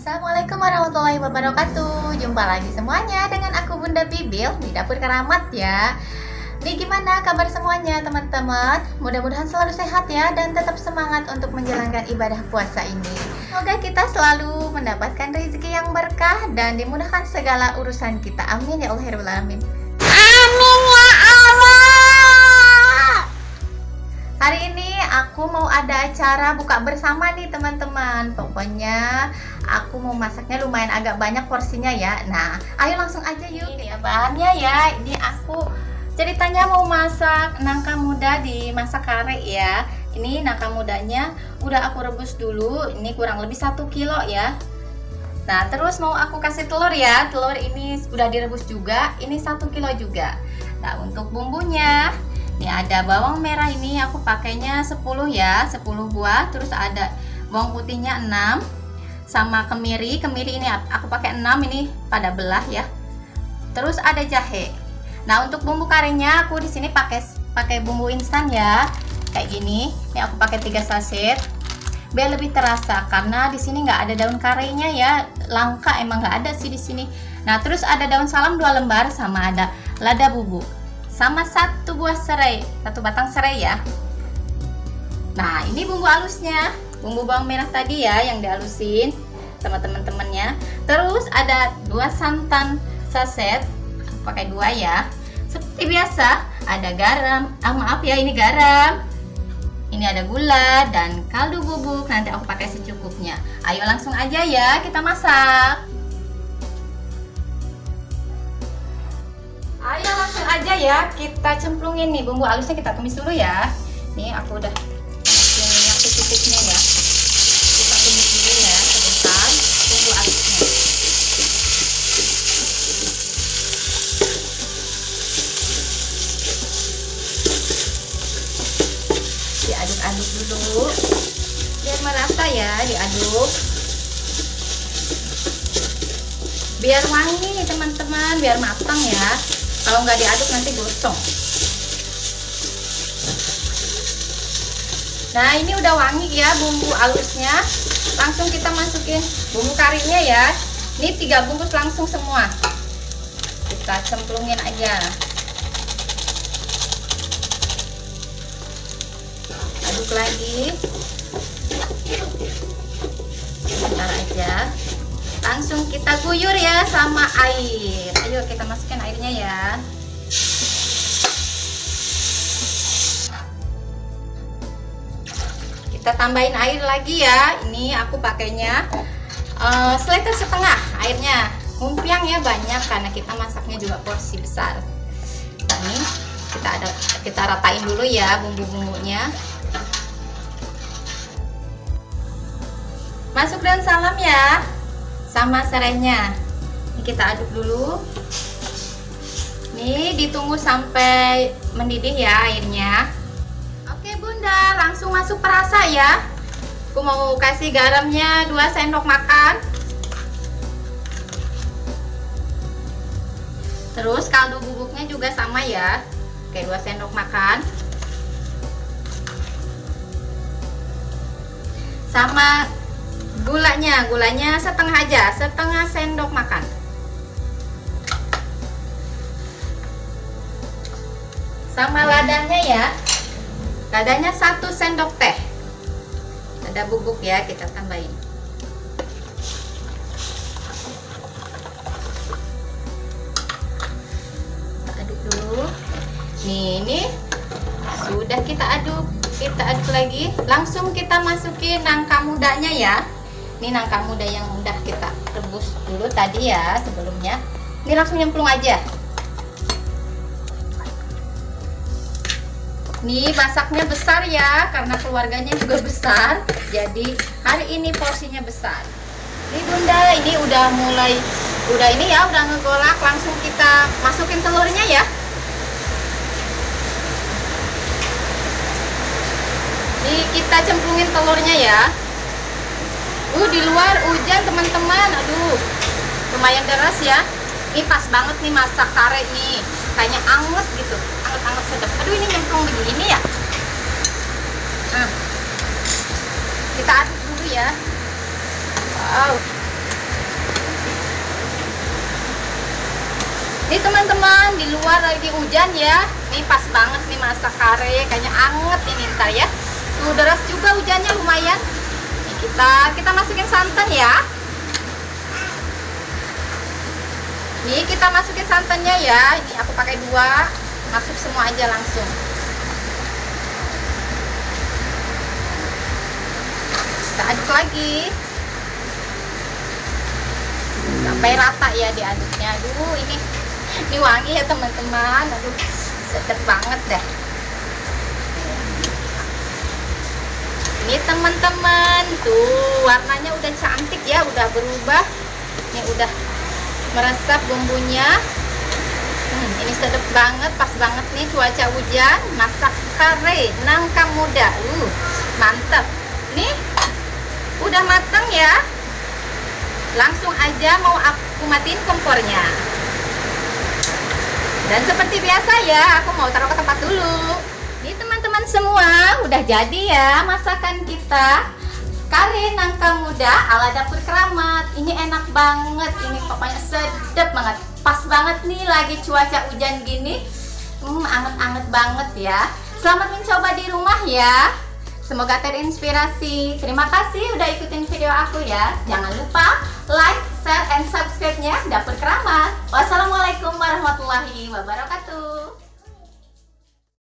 Assalamualaikum warahmatullahi wabarakatuh. Jumpa lagi semuanya dengan aku Bunda Bibil di Dapur Keramat ya. Nih, gimana kabar semuanya teman-teman? Mudah-mudahan selalu sehat ya dan tetap semangat untuk menjalankan ibadah puasa ini. Semoga kita selalu mendapatkan rezeki yang berkah dan dimudahkan segala urusan kita. Amin ya Allah ya Rabbal Alamin. Amin ya Allah. Hari ini aku mau ada acara buka bersama nih teman-teman. Pokoknya aku mau masaknya lumayan agak banyak porsinya ya. Nah, ayo langsung aja yuk. Ini ya bahannya ya. Ini aku ceritanya mau masak nangka muda di masak kare ya. Ini nangka mudanya udah aku rebus dulu. Ini kurang lebih 1 kilo ya. Nah, terus mau aku kasih telur ya. Telur ini udah direbus juga. Ini 1 kilo juga. Nah, untuk bumbunya ini ada bawang merah, ini aku pakainya 10 ya, 10 buah. Terus ada bawang putihnya 6, sama kemiri ini aku pakai 6, ini pada belah ya. Terus ada jahe. Nah, untuk bumbu karenya aku di sini pakai bumbu instan ya, kayak gini. Ini aku pakai 3 saset biar lebih terasa, karena di sini nggak ada daun karenya ya, langka emang nggak ada sih di sini. Nah, terus ada daun salam 2 lembar, sama ada lada bubuk, sama 1 buah serai, 1 batang serai ya. Nah, ini bumbu halusnya, bumbu bawang merah tadi ya yang dihalusin sama teman-temannya. Terus ada 2 santan saset, pakai 2 ya. Seperti biasa ada garam, maaf ya, ini garam, ini ada gula dan kaldu bubuk, nanti aku pakai secukupnya. Ayo langsung aja ya kita masak. Ayo langsung aja ya kita cemplungin nih bumbu halusnya, kita tumis dulu ya. Nih aku udah masukin minyak secukupnya ya. Kita tumis dulu ya sebentar bumbu halusnya. Diaduk-aduk dulu biar merata ya, diaduk biar wangi nih teman-teman, biar matang ya. Kalau nggak diaduk nanti gosong. Nah, ini udah wangi ya bumbu halusnya. Langsung kita masukin bumbu karinya ya. Ini 3 bungkus langsung semua. Kita cemplungin aja. Aduk lagi. Bentar aja. Langsung kita guyur ya sama air. Ayo kita masukin airnya ya. Kita tambahin air lagi ya. Ini aku pakainya seliter setengah airnya. Mumpiang ya banyak karena kita masaknya juga porsi besar. Ini kita ratain dulu ya bumbu-bumbunya. Masuk daun salam ya, sama serainya. Ini kita aduk dulu. Nih ditunggu sampai mendidih ya airnya. Oke Bunda, langsung masuk perasa ya. Aku mau kasih garamnya 2 sendok makan. Terus kaldu bubuknya juga sama ya, kayak 2 sendok makan. Sama gulanya setengah aja, setengah sendok makan. Sama ladanya ya, ladanya 1 sendok teh. Ada bubuk ya, kita tambahin. Kita aduk dulu. Nih, ini sudah kita aduk lagi. Langsung kita masukin nangka mudanya ya. Ini nangka muda yang udah kita rebus dulu tadi ya sebelumnya. Ini langsung nyemplung aja. Nih masaknya besar ya, karena keluarganya juga besar. Jadi hari ini porsinya besar. Ini Bunda, ini udah ngegolak. Langsung kita masukin telurnya ya. Nih kita cemplungin telurnya ya. Di luar hujan teman-teman, aduh lumayan deras ya. Ini pas banget nih masak kare nih, kayaknya anget gitu, anget-anget sedap. Aduh, ini nyemplung begini ya. kita aduk dulu ya. Wow. Ini teman-teman, di luar lagi hujan ya. Ini pas banget nih masak kare, kayaknya anget ini ntar ya. Tuh deras juga hujannya lumayan. Nih, kita masukin santan ya. Nih kita masukin santannya ya. Ini aku pakai 2, masuk semua aja langsung. Kita aduk lagi sampai rata ya diaduknya. Aduh, ini wangi ya teman-teman. Aduh, sedap banget deh. Ini teman-teman, tuh warnanya udah cantik ya, udah berubah. Ini udah meresap bumbunya. Ini sedap banget, pas banget nih cuaca hujan, masak kare nangka muda. Mantap. Nih udah matang ya. Langsung aja mau aku matiin kompornya. Dan seperti biasa ya, aku mau taruh ke tempat dulu. Ini teman-teman semua, udah jadi ya masakan kita. Kare nangka muda ala dapur keramat. Ini enak banget, ini pokoknya sedap banget. Pas banget nih lagi cuaca hujan gini. Anget-anget banget ya. Selamat mencoba di rumah ya. Semoga terinspirasi. Terima kasih udah ikutin video aku ya. Jangan lupa like, share, and subscribe-nya Dapur Keramat. Wassalamualaikum warahmatullahi wabarakatuh.